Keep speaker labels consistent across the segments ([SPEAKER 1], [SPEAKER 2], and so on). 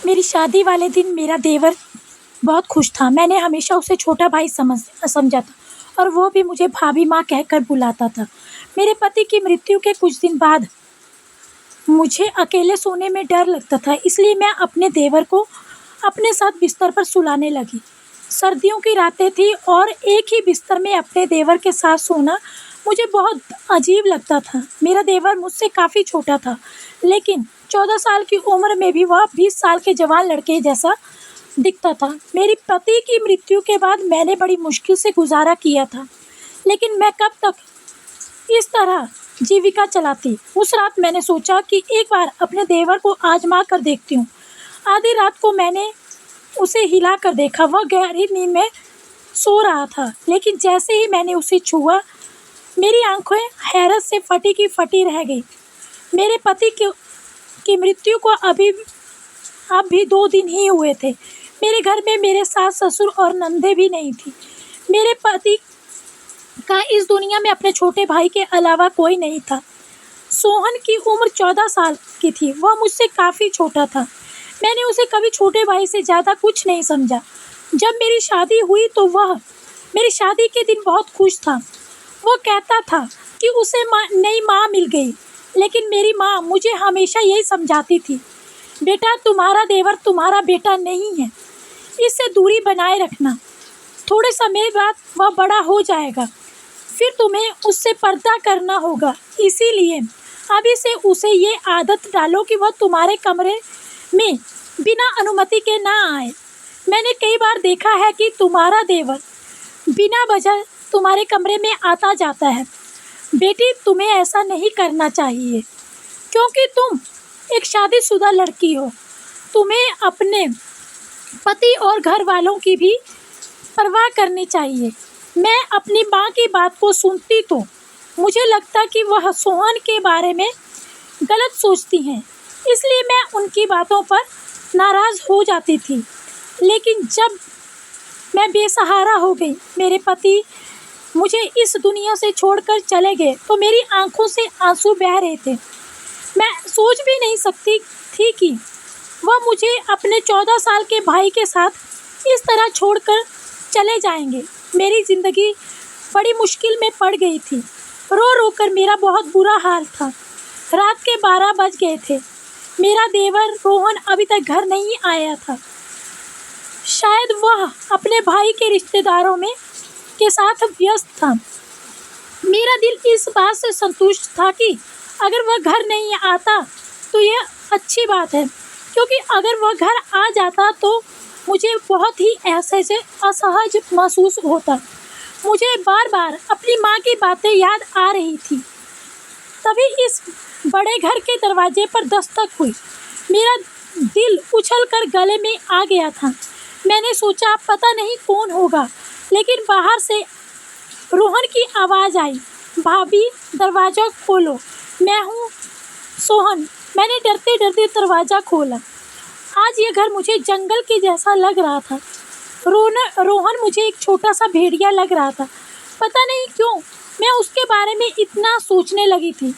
[SPEAKER 1] मेरी शादी वाले दिन मेरा देवर बहुत खुश था। मैंने हमेशा उसे छोटा भाई समझा था और वो भी मुझे भाभी माँ कहकर बुलाता था। मेरे पति की मृत्यु के कुछ दिन बाद मुझे अकेले सोने में डर लगता था, इसलिए मैं अपने देवर को अपने साथ बिस्तर पर सुलाने लगी। सर्दियों की रातें थी और एक ही बिस्तर में अपने देवर के साथ सोना मुझे बहुत अजीब लगता था। मेरा देवर मुझसे काफ़ी छोटा था, लेकिन 14 साल की उम्र में भी वह 20 साल के जवान लड़के जैसा दिखता था। मेरी पति की मृत्यु के बाद मैंने बड़ी मुश्किल से गुजारा किया था, लेकिन मैं कब तक इस तरह जीविका चलाती। उस रात मैंने सोचा कि एक बार अपने देवर को आजमा कर देखती हूँ। आधी रात को मैंने उसे हिला कर देखा। वह गहरी नींद में सो रहा था, लेकिन जैसे ही मैंने उसे छुआ, मेरी आंखें हैरत से फटी की फटी रह गई। मेरे पति की मृत्यु को अब भी 2 दिन ही हुए थे। मेरे घर में मेरे सास ससुर और नंदे भी नहीं थी। मेरे पति का इस दुनिया में अपने छोटे भाई के अलावा कोई नहीं था। सोहन की उम्र 14 साल की थी। वह मुझसे काफ़ी छोटा था। मैंने उसे कभी छोटे भाई से ज़्यादा कुछ नहीं समझा। जब मेरी शादी हुई तो वह मेरी शादी के दिन बहुत खुश था। वो कहता था कि उसे नई माँ मिल गई, लेकिन मेरी माँ मुझे हमेशा यही समझाती थी, बेटा तुम्हारा देवर तुम्हारा बेटा नहीं है, इससे दूरी बनाए रखना। थोड़े समय बाद वह बड़ा हो जाएगा, फिर तुम्हें उससे पर्दा करना होगा। इसीलिए अभी से उसे ये आदत डालो कि वह तुम्हारे कमरे में बिना अनुमति के ना आए। मैंने कई बार देखा है कि तुम्हारा देवर बिना वजह तुम्हारे कमरे में आता जाता है। बेटी तुम्हें ऐसा नहीं करना चाहिए, क्योंकि तुम एक शादीशुदा लड़की हो। तुम्हें अपने पति और घर वालों की भी परवाह करनी चाहिए। मैं अपनी माँ की बात को सुनती तो मुझे लगता कि वह सोहन के बारे में गलत सोचती हैं, इसलिए मैं उनकी बातों पर नाराज़ हो जाती थी। लेकिन जब मैं बेसहारा हो गई, मेरे पति मुझे इस दुनिया से छोड़कर चले गए, तो मेरी आंखों से आंसू बह रहे थे। मैं सोच भी नहीं सकती थी कि वह मुझे अपने 14 साल के भाई के साथ इस तरह छोड़कर चले जाएंगे। मेरी ज़िंदगी बड़ी मुश्किल में पड़ गई थी। रो रो कर मेरा बहुत बुरा हाल था। रात के 12 बज गए थे। मेरा देवर रोहन अभी तक घर नहीं आया था। शायद वह अपने भाई के रिश्तेदारों में के साथ व्यस्त था। मेरा दिल इस बात से संतुष्ट था कि अगर वह घर नहीं आता तो यह अच्छी बात है, क्योंकि अगर वह घर आ जाता तो मुझे बहुत ही असहज महसूस होता। मुझे बार बार अपनी माँ की बातें याद आ रही थी। तभी इस बड़े घर के दरवाजे पर दस्तक हुई। मेरा दिल उछलकर गले में आ गया था। मैंने सोचा पता नहीं कौन होगा, लेकिन बाहर से रोहन की आवाज़ आई, भाभी दरवाज़ा खोलो, मैं हूँ सोहन। मैंने डरते डरते दरवाज़ा खोला। आज यह घर मुझे जंगल के जैसा लग रहा था। रोहन मुझे एक छोटा सा भेड़िया लग रहा था। पता नहीं क्यों मैं उसके बारे में इतना सोचने लगी थी।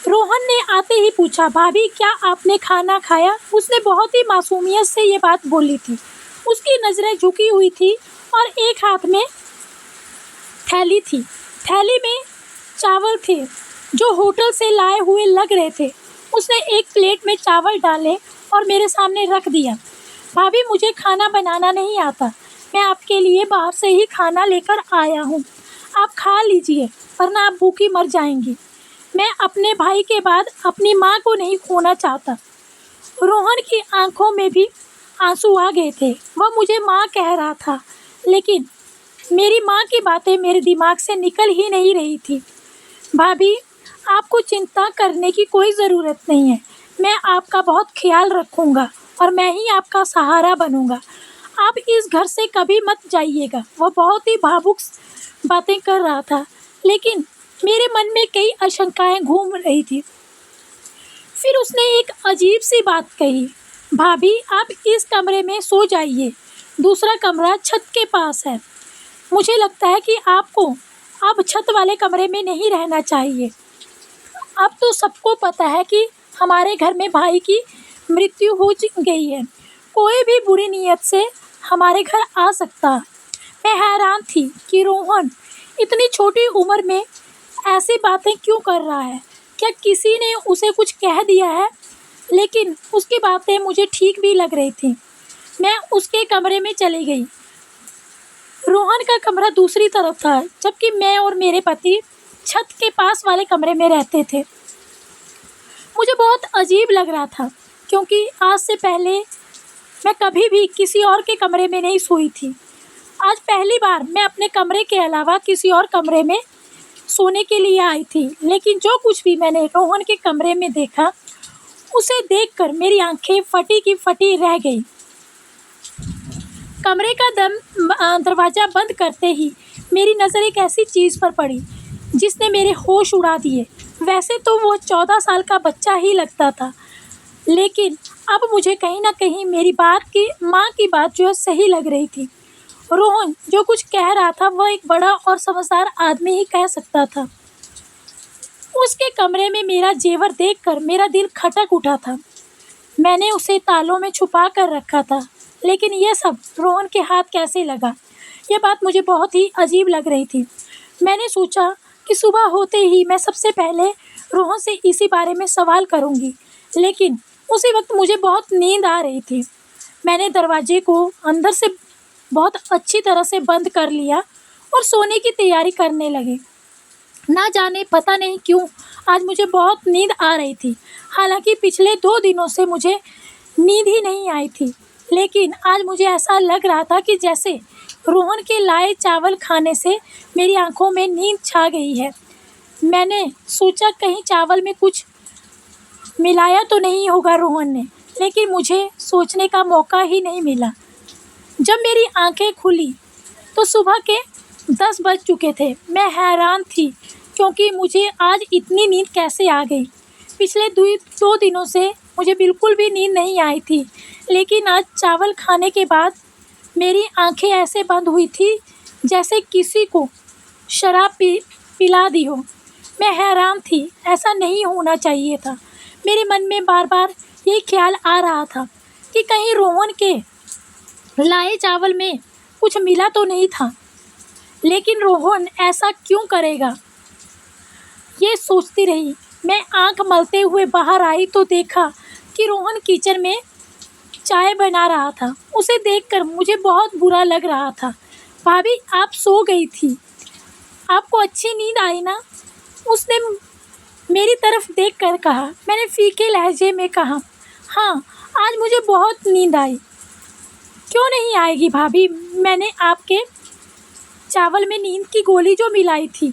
[SPEAKER 1] रोहन ने आते ही पूछा, भाभी क्या आपने खाना खाया? उसने बहुत ही मासूमियत से ये बात बोली थी। उसकी नज़रें झुकी हुई थी और एक हाथ में थैली थी। थैली में चावल थे जो होटल से लाए हुए लग रहे थे। उसने एक प्लेट में चावल डाले और मेरे सामने रख दिया। भाभी मुझे खाना बनाना नहीं आता, मैं आपके लिए बाहर से ही खाना लेकर आया हूँ, आप खा लीजिए वरना आप भूखी मर जाएंगी। मैं अपने भाई के बाद अपनी माँ को नहीं खोना चाहता। रोहन की आंखों में भी आंसू आ गए थे। वह मुझे माँ कह रहा था, लेकिन मेरी माँ की बातें मेरे दिमाग से निकल ही नहीं रही थी। भाभी आपको चिंता करने की कोई ज़रूरत नहीं है। मैं आपका बहुत ख्याल रखूँगा और मैं ही आपका सहारा बनूँगा। आप इस घर से कभी मत जाइएगा। वह बहुत ही भावुक बातें कर रहा था, लेकिन मेरे मन में कई आशंकाएं घूम रही थी। फिर उसने एक अजीब सी बात कही, भाभी आप इस कमरे में सो जाइए, दूसरा कमरा छत के पास है। मुझे लगता है कि आपको अब छत वाले कमरे में नहीं रहना चाहिए। अब तो सबको पता है कि हमारे घर में भाई की मृत्यु हो गई है। कोई भी बुरी नीयत से हमारे घर आ सकता। मैं हैरान थी कि रोहन इतनी छोटी उम्र में ऐसी बातें क्यों कर रहा है। क्या किसी ने उसे कुछ कह दिया है? लेकिन उसकी बातें मुझे ठीक भी लग रही थी। मैं उसके कमरे में चली गई। रोहन का कमरा दूसरी तरफ था, जबकि मैं और मेरे पति छत के पास वाले कमरे में रहते थे। मुझे बहुत अजीब लग रहा था, क्योंकि आज से पहले मैं कभी भी किसी और के कमरे में नहीं सोई थी। आज पहली बार मैं अपने कमरे के अलावा किसी और कमरे में सोने के लिए आई थी। लेकिन जो कुछ भी मैंने रोहन के कमरे में देखा, उसे देखकर मेरी आंखें फटी की फटी रह गई। कमरे का दरवाज़ा बंद करते ही मेरी नज़र एक ऐसी चीज़ पर पड़ी जिसने मेरे होश उड़ा दिए। वैसे तो वो 14 साल का बच्चा ही लगता था, लेकिन अब मुझे कहीं ना कहीं मेरी माँ की बात जो है सही लग रही थी। रोहन जो कुछ कह रहा था वह एक बड़ा और समझदार आदमी ही कह सकता था। उसके कमरे में मेरा जेवर देखकर मेरा दिल खटक उठा था। मैंने उसे तालों में छुपा कर रखा था, लेकिन यह सब रोहन के हाथ कैसे लगा, यह बात मुझे बहुत ही अजीब लग रही थी। मैंने सोचा कि सुबह होते ही मैं सबसे पहले रोहन से इसी बारे में सवाल करूंगी, लेकिन उसी वक्त मुझे बहुत नींद आ रही थी। मैंने दरवाजे को अंदर से बहुत अच्छी तरह से बंद कर लिया और सोने की तैयारी करने लगी। ना जाने पता नहीं क्यों आज मुझे बहुत नींद आ रही थी। हालांकि पिछले 2 दिनों से मुझे नींद ही नहीं आई थी, लेकिन आज मुझे ऐसा लग रहा था कि जैसे रोहन के लाए चावल खाने से मेरी आंखों में नींद छा गई है। मैंने सोचा कहीं चावल में कुछ मिलाया तो नहीं होगा रोहन ने, लेकिन मुझे सोचने का मौका ही नहीं मिला। जब मेरी आंखें खुली तो सुबह के 10 बज चुके थे। मैं हैरान थी क्योंकि मुझे आज इतनी नींद कैसे आ गई। पिछले 2 दिनों से मुझे बिल्कुल भी नींद नहीं आई थी, लेकिन आज चावल खाने के बाद मेरी आंखें ऐसे बंद हुई थी जैसे किसी को शराब पिला दी हो। मैं हैरान थी, ऐसा नहीं होना चाहिए था। मेरे मन में बार बार यही ख्याल आ रहा था कि कहीं रोहन के लाए चावल में कुछ मिला तो नहीं था। लेकिन रोहन ऐसा क्यों करेगा, ये सोचती रही। मैं आंख मलते हुए बाहर आई तो देखा कि रोहन किचन में चाय बना रहा था। उसे देखकर मुझे बहुत बुरा लग रहा था। भाभी, आप सो गई थी, आपको अच्छी नींद आई ना? उसने मेरी तरफ देखकर कहा। मैंने फीके लहजे में कहा, हाँ, आज मुझे बहुत नींद आई। क्यों नहीं आएगी भाभी, मैंने आपके चावल में नींद की गोली जो मिलाई थी।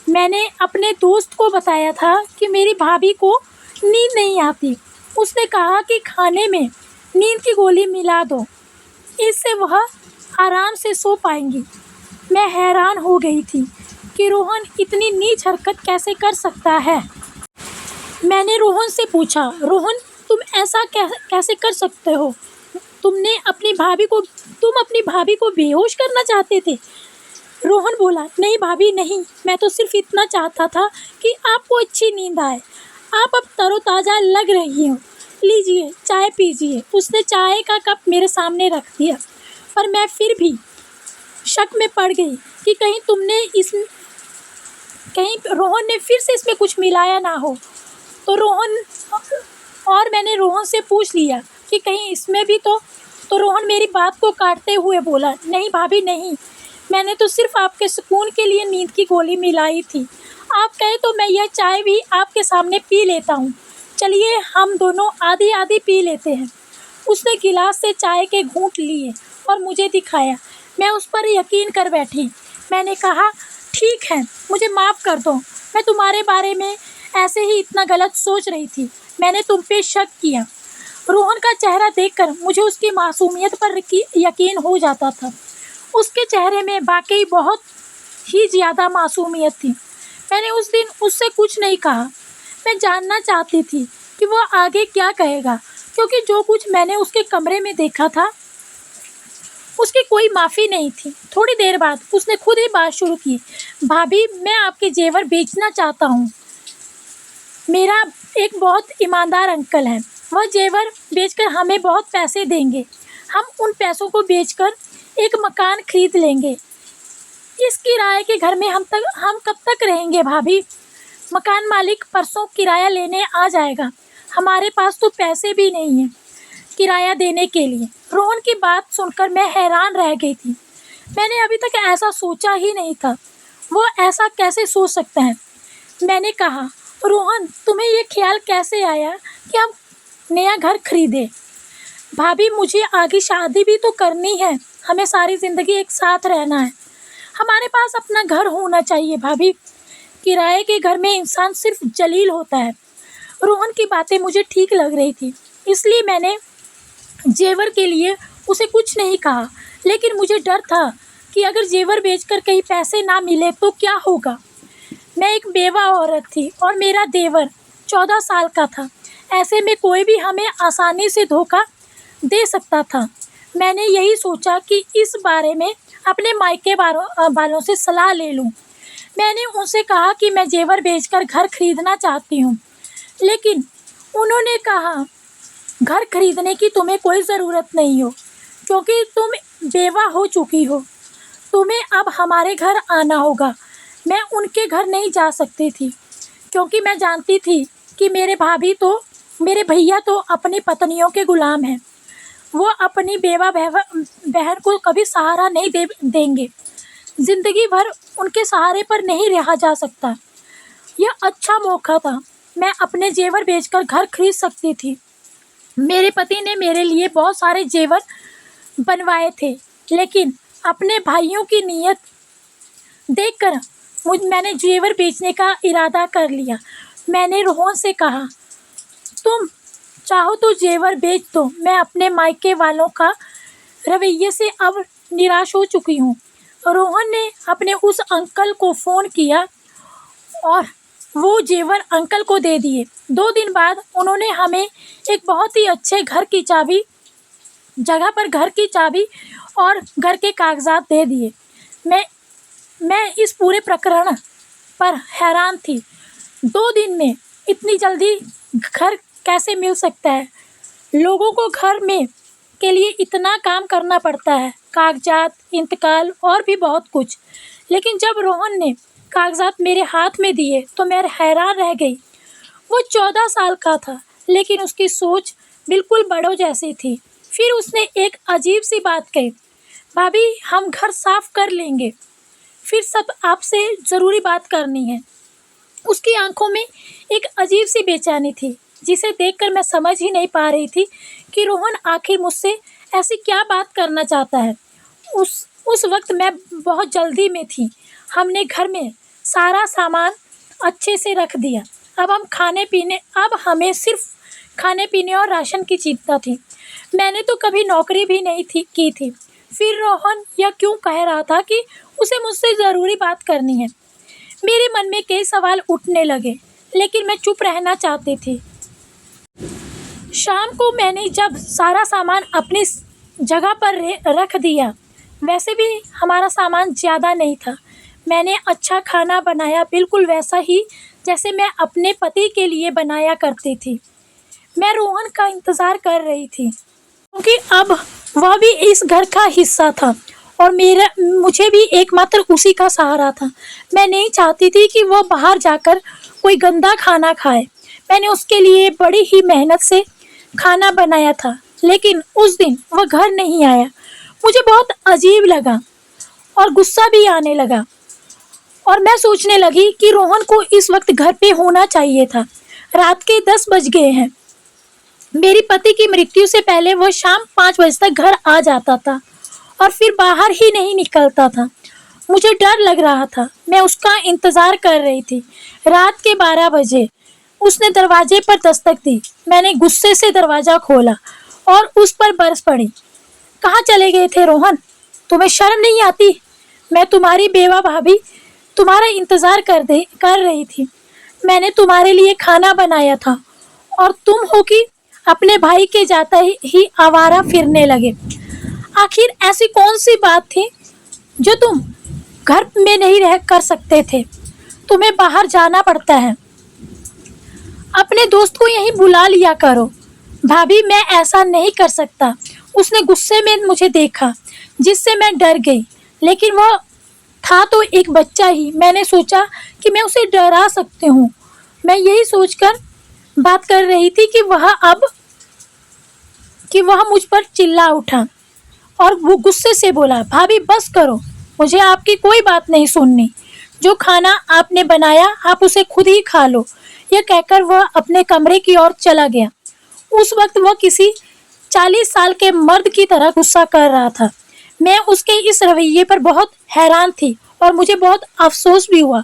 [SPEAKER 1] मैंने अपने दोस्त को बताया था कि मेरी भाभी को नींद नहीं आती। उसने कहा कि खाने में नींद की गोली मिला दो, इससे वह आराम से सो पाएंगी। मैं हैरान हो गई थी कि रोहन इतनी नीच हरकत कैसे कर सकता है। मैंने रोहन से पूछा, रोहन, तुम ऐसा कैसे कर सकते हो? तुम अपनी भाभी को बेहोश करना चाहते थे? रोहन बोला, नहीं भाभी नहीं, मैं तो सिर्फ इतना चाहता था कि आपको अच्छी नींद आए। आप अब तरोताज़ा लग रही हो, लीजिए चाय पीजिए। उसने चाय का कप मेरे सामने रख दिया, पर मैं फिर भी शक में पड़ गई कि कहीं रोहन ने फिर से इसमें कुछ मिलाया ना हो। मैंने रोहन से पूछ लिया कि कहीं इसमें भी तो रोहन मेरी बात को काटते हुए बोला, नहीं भाभी नहीं, मैंने तो सिर्फ आपके सुकून के लिए नींद की गोली मिलाई थी। आप कहे तो मैं यह चाय भी आपके सामने पी लेता हूँ। चलिए हम दोनों आधी आधी पी लेते हैं। उसने गिलास से चाय के घूंट लिए और मुझे दिखाया। मैं उस पर यकीन कर बैठी। मैंने कहा, ठीक है, मुझे माफ़ कर दो, मैं तुम्हारे बारे में ऐसे ही इतना गलत सोच रही थी। मैंने तुम पे शक किया। रोहन का चेहरा देखकर मुझे उसकी मासूमियत पर यकीन हो जाता था। उसके चेहरे में वाकई बहुत ही ज़्यादा मासूमियत थी। मैंने उस दिन उससे कुछ नहीं कहा। मैं जानना चाहती थी कि वह आगे क्या कहेगा, क्योंकि जो कुछ मैंने उसके कमरे में देखा था उसकी कोई माफ़ी नहीं थी। थोड़ी देर बाद उसने खुद ही बात शुरू की, भाभी, मैं आपके जेवर बेचना चाहता हूँ। मेरा एक बहुत ईमानदार अंकल है, वह जेवर बेचकर हमें बहुत पैसे देंगे। हम उन पैसों को बेचकर एक मकान खरीद लेंगे। इस किराए के घर में हम कब तक रहेंगे भाभी? मकान मालिक परसों किराया लेने आ जाएगा। हमारे पास तो पैसे भी नहीं हैं किराया देने के लिए। रोहन की बात सुनकर मैं हैरान रह गई थी। मैंने अभी तक ऐसा सोचा ही नहीं था। वो ऐसा कैसे सोच सकता है? मैंने कहा, रोहन, तुम्हें ये ख्याल कैसे आया कि हम नया घर खरीदें? भाभी, मुझे आगे शादी भी तो करनी है। हमें सारी ज़िंदगी एक साथ रहना है। हमारे पास अपना घर होना चाहिए भाभी। किराए के घर में इंसान सिर्फ जलील होता है। रोहन की बातें मुझे ठीक लग रही थी, इसलिए मैंने जेवर के लिए उसे कुछ नहीं कहा। लेकिन मुझे डर था कि अगर जेवर बेचकर कहीं पैसे ना मिले तो क्या होगा। मैं एक बेवा औरत थी और मेरा देवर 14 साल का था। ऐसे में कोई भी हमें आसानी से धोखा दे सकता था। मैंने यही सोचा कि इस बारे में अपने मायके वालों से सलाह ले लूं। मैंने उनसे कहा कि मैं जेवर बेचकर घर खरीदना चाहती हूं, लेकिन उन्होंने कहा, घर खरीदने की तुम्हें कोई ज़रूरत नहीं हो, क्योंकि तुम बेवा हो चुकी हो। तुम्हें अब हमारे घर आना होगा। मैं उनके घर नहीं जा सकती थी, क्योंकि मैं जानती थी कि मेरे भैया तो अपनी पत्नियों के गुलाम हैं। वो अपनी बेवा बहन को कभी सहारा नहीं देंगे। ज़िंदगी भर उनके सहारे पर नहीं रहा जा सकता। यह अच्छा मौका था। मैं अपने जेवर बेचकर घर खरीद सकती थी। मेरे पति ने मेरे लिए बहुत सारे जेवर बनवाए थे, लेकिन अपने भाइयों की नीयत देखकर मैंने जेवर बेचने का इरादा कर लिया। मैंने रोहन से कहा, तुम चाहो तो जेवर बेच दो। मैं अपने मायके वालों का रवैये से अब निराश हो चुकी हूँ। रोहन ने अपने उस अंकल को फ़ोन किया और वो जेवर अंकल को दे दिए। 2 दिन बाद उन्होंने हमें एक बहुत ही अच्छे जगह पर घर की चाबी और घर के कागजात दे दिए। मैं इस पूरे प्रकरण पर हैरान थी। 2 दिन में इतनी जल्दी घर कैसे मिल सकता है? लोगों को घर में के लिए इतना काम करना पड़ता है, कागजात, इंतकाल और भी बहुत कुछ। लेकिन जब रोहन ने कागजात मेरे हाथ में दिए तो मैं हैरान रह गई। वो 14 साल का था, लेकिन उसकी सोच बिल्कुल बड़ों जैसी थी। फिर उसने एक अजीब सी बात कही, भाभी, हम घर साफ कर लेंगे, फिर सब आपसे ज़रूरी बात करनी है। उसकी आंखों में एक अजीब सी बेचैनी थी, जिसे देखकर मैं समझ ही नहीं पा रही थी कि रोहन आखिर मुझसे ऐसी क्या बात करना चाहता है। उस वक्त मैं बहुत जल्दी में थी। हमने घर में सारा सामान अच्छे से रख दिया। अब हमें सिर्फ खाने पीने और राशन की चिंता थी। मैंने तो कभी नौकरी भी नहीं की थी। फिर रोहन यह क्यों कह रहा था कि उसे मुझसे ज़रूरी बात करनी है? मेरे मन में कई सवाल उठने लगे, लेकिन मैं चुप रहना चाहती थी। शाम को मैंने जब सारा सामान अपनी जगह पर रख दिया, वैसे भी हमारा सामान ज़्यादा नहीं था। मैंने अच्छा खाना बनाया, बिल्कुल वैसा ही जैसे मैं अपने पति के लिए बनाया करती थी। मैं रोहन का इंतज़ार कर रही थी, क्योंकि अब वह भी इस घर का हिस्सा था और मुझे भी एकमात्र उसी का सहारा था। मैं नहीं चाहती थी कि वह बाहर जाकर कोई गंदा खाना खाए। मैंने उसके लिए बड़ी ही मेहनत से खाना बनाया था, लेकिन उस दिन वह घर नहीं आया। मुझे बहुत अजीब लगा और गुस्सा भी आने लगा, और मैं सोचने लगी कि रोहन को इस वक्त घर पे होना चाहिए था। रात के 10 बज गए हैं। मेरे पति की मृत्यु से पहले वह शाम 5 बजे तक घर आ जाता था और फिर बाहर ही नहीं निकलता था। मुझे डर लग रहा था। मैं उसका इंतज़ार कर रही थी। रात के 12 बजे उसने दरवाजे पर दस्तक दी। मैंने गुस्से से दरवाज़ा खोला और उस पर बरस पड़ी। कहाँ चले गए थे रोहन? तुम्हें शर्म नहीं आती? मैं तुम्हारी बेवा भाभी तुम्हारा इंतज़ार कर रही थी। मैंने तुम्हारे लिए खाना बनाया था और तुम हो कि अपने भाई के जाते ही आवारा फिरने लगे। आखिर ऐसी कौन सी बात थी जो तुम घर में नहीं रह कर सकते थे? तुम्हें बाहर जाना पड़ता है। अपने दोस्त को यहीं बुला लिया करो। भाभी मैं ऐसा नहीं कर सकता। उसने गुस्से में मुझे देखा, जिससे मैं डर गई। लेकिन वह था तो एक बच्चा ही। मैंने सोचा कि मैं उसे डरा सकती हूँ। मैं यही सोचकर बात कर रही थी कि वह मुझ पर चिल्ला उठा और वो गुस्से से बोला, भाभी बस करो, मुझे आपकी कोई बात नहीं सुननी। जो खाना आपने बनाया आप उसे खुद ही खा लो। यह कहकर वह अपने कमरे की ओर चला गया। उस वक्त वह किसी 40 साल के मर्द की तरह गुस्सा कर रहा था। मैं उसके इस रवैये पर बहुत हैरान थी और मुझे बहुत अफसोस भी हुआ।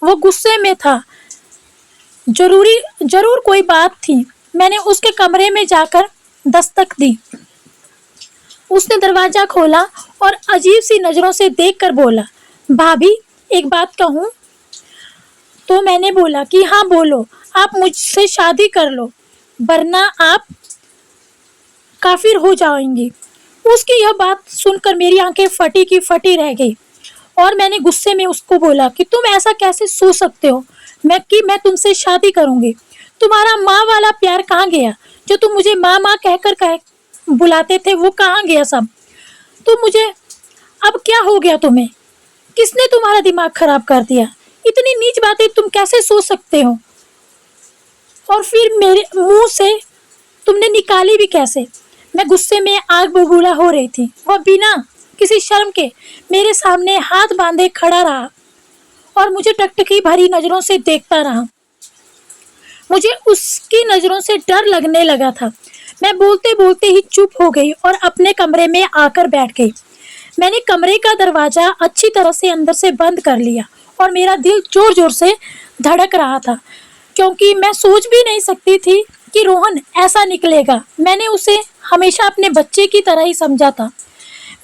[SPEAKER 1] वो गुस्से में था, जरूर कोई बात थी। मैंने उसके कमरे में जाकर दस्तक दी। उसने दरवाजा खोला और अजीब सी नजरों से देखकर बोला, भाभी एक बात कहूँ? तो मैंने बोला कि हाँ बोलो, आप मुझसे शादी कर लो वरना आप काफिर हो जाएंगी। उसकी यह बात सुनकर मेरी आंखें फटी की फटी रह गई और मैंने गुस्से में उसको बोला कि तुम ऐसा कैसे सोच सकते हो मैं तुमसे शादी करूंगी। तुम्हारा माँ वाला प्यार कहाँ गया? जो तुम मुझे माँ माँ कह बुलाते थे वो कहाँ गया सब? तुम मुझे अब क्या हो गया तुम्हें? किसने तुम्हारा दिमाग खराब कर दिया? इतनी नीच बातें तुम कैसे सोच सकते हो? और फिर मेरे मुंह से तुमने निकाली भी कैसे? मैं गुस्से में आग बबूला हो रही थी। वह बिना किसी शर्म के मेरे सामने हाथ बांधे खड़ा रहा और मुझे टकटकी भरी नजरों से देखता रहा। मुझे उसकी नजरों से डर लगने लगा था। मैं बोलते बोलते ही चुप हो गई और अपने कमरे में आकर बैठ गई। मैंने कमरे का दरवाजा अच्छी तरह से अंदर से बंद कर लिया और मेरा दिल जोर जोर से धड़क रहा था, क्योंकि मैं सोच भी नहीं सकती थी कि रोहन ऐसा निकलेगा। मैंने उसे हमेशा अपने बच्चे की तरह ही समझा था।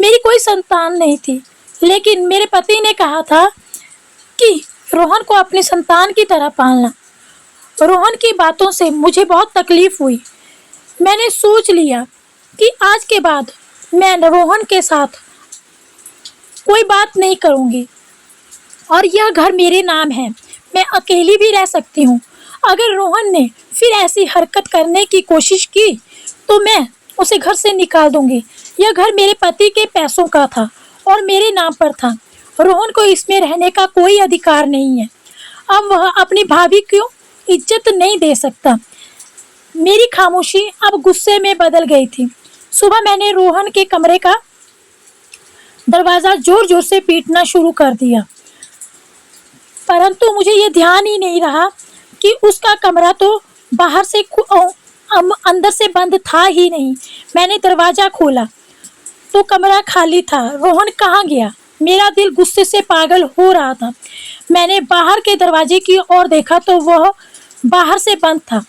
[SPEAKER 1] मेरी कोई संतान नहीं थी, लेकिन मेरे पति ने कहा था कि रोहन को अपनी संतान की तरह पालना। रोहन की बातों से मुझे बहुत तकलीफ हुई। मैंने सोच लिया कि आज के बाद मैं रोहन के साथ कोई बात नहीं करूंगी और यह घर मेरे नाम है। मैं अकेली भी रह सकती हूँ। अगर रोहन ने फिर ऐसी हरकत करने की कोशिश की तो मैं उसे घर से निकाल दूंगी। यह घर मेरे पति के पैसों का था और मेरे नाम पर था। रोहन को इसमें रहने का कोई अधिकार नहीं है। अब वह अपनी भाभी को इज्जत नहीं दे सकता। मेरी खामोशी अब गुस्से में बदल गई थी। सुबह मैंने रोहन के कमरे का दरवाजा जोर जोर से पीटना शुरू कर दिया, परंतु मुझे ये ध्यान ही नहीं रहा कि उसका कमरा तो बाहर से अंदर से बंद था ही नहीं। मैंने दरवाजा खोला तो कमरा खाली था। रोहन कहाँ गया? मेरा दिल गुस्से से पागल हो रहा था। मैंने बाहर के दरवाजे की ओर देखा तो वह बाहर से बंद था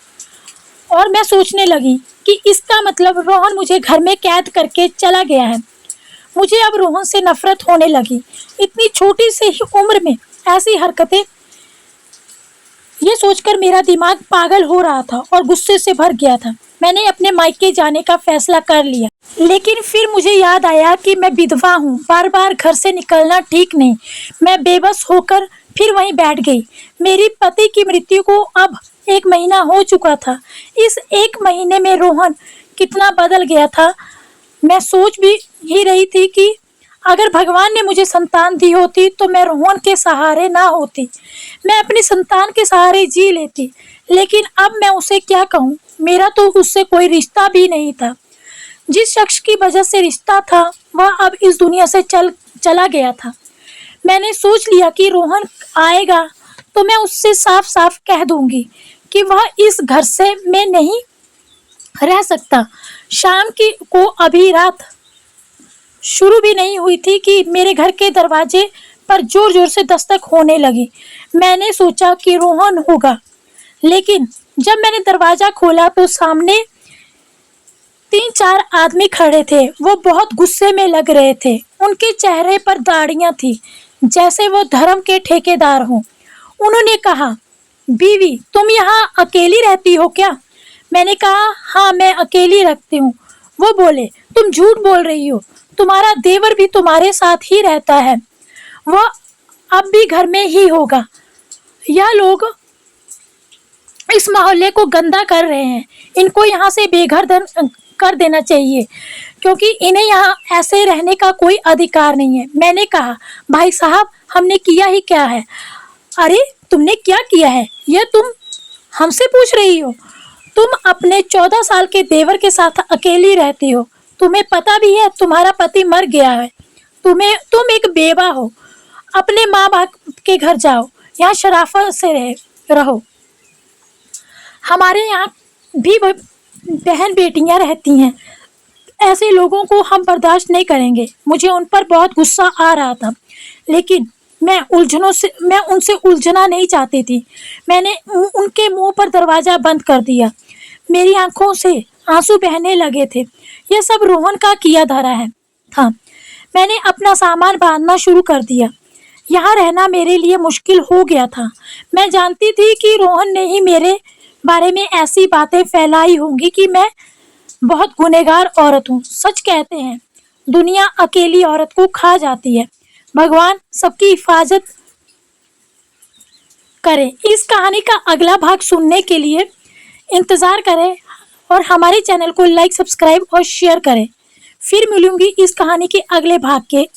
[SPEAKER 1] और मैं सोचने लगी कि इसका मतलब रोहन मुझे घर में कैद करके चला गया है। मुझे अब रोहन से नफरत होने लगी। इतनी छोटी सी ही उम्र में ऐसी हरकतें, ये सोचकर मेरा दिमाग पागल हो रहा था और गुस्से से भर गया था। मैंने अपने मायके जाने का फैसला कर लिया, लेकिन फिर मुझे याद आया कि मैं विधवा हूँ। बार बार घर से निकलना ठीक नहीं। मैं बेबस होकर फिर वहीं बैठ गई। मेरी पति की मृत्यु को अब 1 महीना हो चुका था। इस 1 महीने में रोहन कितना बदल गया था। मैं सोच भी ही रही थी कि अगर भगवान ने मुझे संतान दी होती तो मैं रोहन के सहारे ना होती। मैं अपनी संतान के सहारे जी लेती। लेकिन अब मैं उसे क्या कहूँ? मेरा तो उससे कोई रिश्ता भी नहीं था। जिस शख्स की वजह से रिश्ता था वह अब इस दुनिया से चला गया था। मैंने सोच लिया कि रोहन आएगा तो मैं उससे साफ साफ कह दूंगी कि वह इस घर से मैं नहीं रह सकता। शाम की को अभी रात शुरू भी नहीं हुई थी कि मेरे घर के दरवाजे पर जोर जोर से दस्तक होने लगी। मैंने सोचा कि रोहन होगा, लेकिन जब मैंने दरवाजा खोला तो सामने 3-4 आदमी खड़े थे। वो बहुत गुस्से में लग रहे थे। उनके चेहरे पर दाढ़ियां थी, जैसे वो धर्म के ठेकेदार हों। उन्होंने कहा, बीवी तुम यहाँ अकेली रहती हो क्या? मैंने कहा, हाँ मैं अकेली रखती हूँ। वो बोले, तुम झूठ बोल रही हो, तुम्हारा देवर भी तुम्हारे साथ ही रहता है। वह अब भी घर में ही होगा। यह लोग इस मोहल्ले को गंदा कर रहे हैं। इनको यहाँ से बेघर कर देना चाहिए, क्योंकि इन्हें यहाँ ऐसे रहने का कोई अधिकार नहीं है। मैंने कहा, भाई साहब, हमने किया ही क्या है? अरे, तुमने क्या किया है यह तुम हमसे पूछ रही हो? तुम अपने 14 साल के देवर के साथ अकेली रहती हो। तुम्हें पता भी है तुम्हारा पति मर गया है। तुम एक बेवा हो। अपने माँ बाप के घर जाओ, यहाँ शराफत से रहो। हमारे यहाँ भी बहन बेटियां रहती हैं। ऐसे लोगों को हम बर्दाश्त नहीं करेंगे। मुझे उन पर बहुत गुस्सा आ रहा था, लेकिन मैं उनसे उलझना नहीं चाहती थी। मैंने उनके मुंह पर दरवाजा बंद कर दिया। मेरी आंखों से आंसू बहने लगे थे। यह सब रोहन का किया धरा है था। मैंने अपना सामान बांधना शुरू कर दिया। यहाँ रहना मेरे लिए मुश्किल हो गया था। मैं जानती थी कि रोहन ने ही मेरे बारे में ऐसी बातें फैलाई होंगी कि मैं बहुत गुनहगार औरत हूँ। सच कहते हैं, दुनिया अकेली औरत को खा जाती है। भगवान सबकी हिफाजत करें। इस कहानी का अगला भाग सुनने के लिए इंतज़ार करें और हमारे चैनल को लाइक, सब्सक्राइब और शेयर करें। फिर मिलूंगी इस कहानी के अगले भाग के